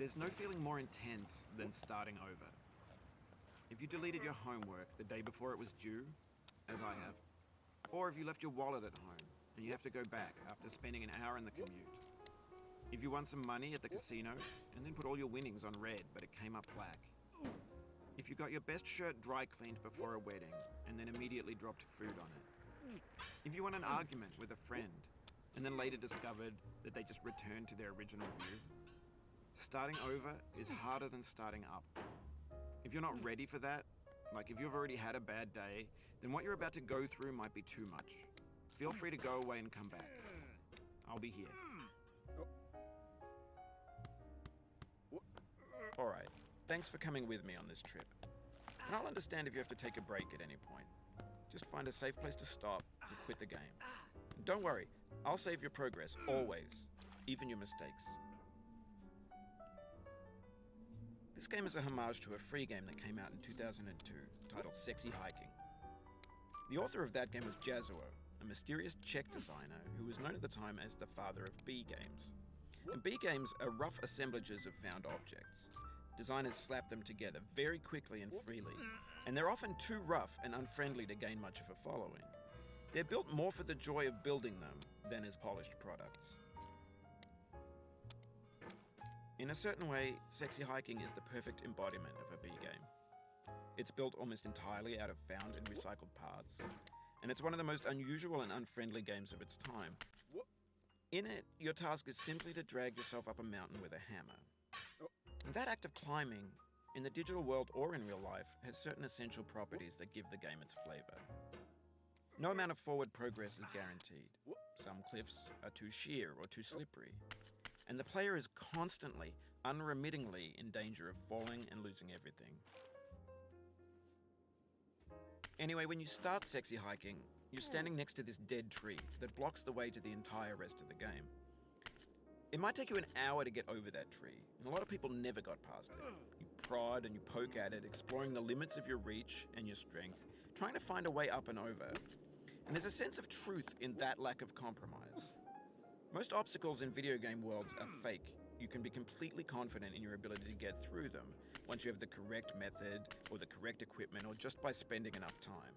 There's no feeling more intense than starting over. If you deleted your homework the day before it was due, as I have, or if you left your wallet at home and you have to go back after spending an hour in the commute. If you won some money at the casino and then put all your winnings on red but it came up black. If you got your best shirt dry cleaned before a wedding and then immediately dropped food on it. If you won an argument with a friend and then later discovered that they just returned to their original view. Starting over is harder than starting up. If you're not ready for that, like if you've already had a bad day, then what you're about to go through might be too much. Feel free to go away and come back. I'll be here. Alright, thanks for coming with me on this trip. And I'll understand if you have to take a break at any point. Just find a safe place to stop and quit the game. And don't worry, I'll save your progress, always, even your mistakes. This game is a homage to a free game that came out in 2002, titled Sexy Hiking. The author of that game was Jazzuo, a mysterious Czech designer who was known at the time as the father of B games. And B games are rough assemblages of found objects. Designers slap them together very quickly and freely, and they're often too rough and unfriendly to gain much of a following. They're built more for the joy of building them than as polished products. In a certain way, Sexy Hiking is the perfect embodiment of a B game. It's built almost entirely out of found and recycled parts, and it's one of the most unusual and unfriendly games of its time. In it, your task is simply to drag yourself up a mountain with a hammer. And that act of climbing, in the digital world or in real life, has certain essential properties that give the game its flavor. No amount of forward progress is guaranteed. Some cliffs are too sheer or too slippery. And the player is constantly, unremittingly in danger of falling and losing everything. Anyway, when you start Sexy Hiking, you're standing next to this dead tree that blocks the way to the entire rest of the game. It might take you an hour to get over that tree, and a lot of people never got past it. You prod and you poke at it, exploring the limits of your reach and your strength, trying to find a way up and over. And there's a sense of truth in that lack of compromise. Most obstacles in video game worlds are fake. You can be completely confident in your ability to get through them once you have the correct method or the correct equipment or just by spending enough time.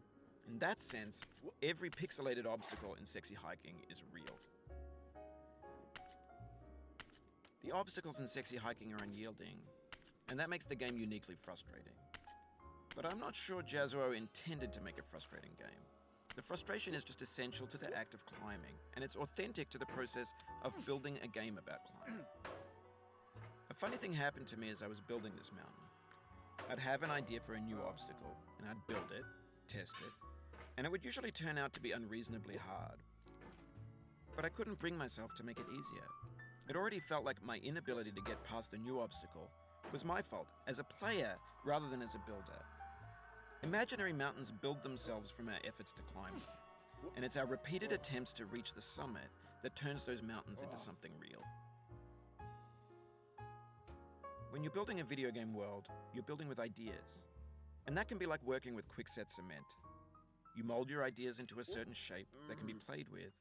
In that sense, every pixelated obstacle in Sexy Hiking is real. The obstacles in Sexy Hiking are unyielding, and that makes the game uniquely frustrating. But I'm not sure Jazzuo intended to make a frustrating game. The frustration is just essential to the act of climbing, and it's authentic to the process of building a game about climbing. A funny thing happened to me as I was building this mountain. I'd have an idea for a new obstacle, and I'd build it, test it, and it would usually turn out to be unreasonably hard. But I couldn't bring myself to make it easier. It already felt like my inability to get past the new obstacle was my fault as a player rather than as a builder. Imaginary mountains build themselves from our efforts to climb them, and it's our repeated attempts to reach the summit that turns those mountains into something real. When you're building a video game world, you're building with ideas, and that can be like working with quickset cement. You mold your ideas into a certain shape that can be played with,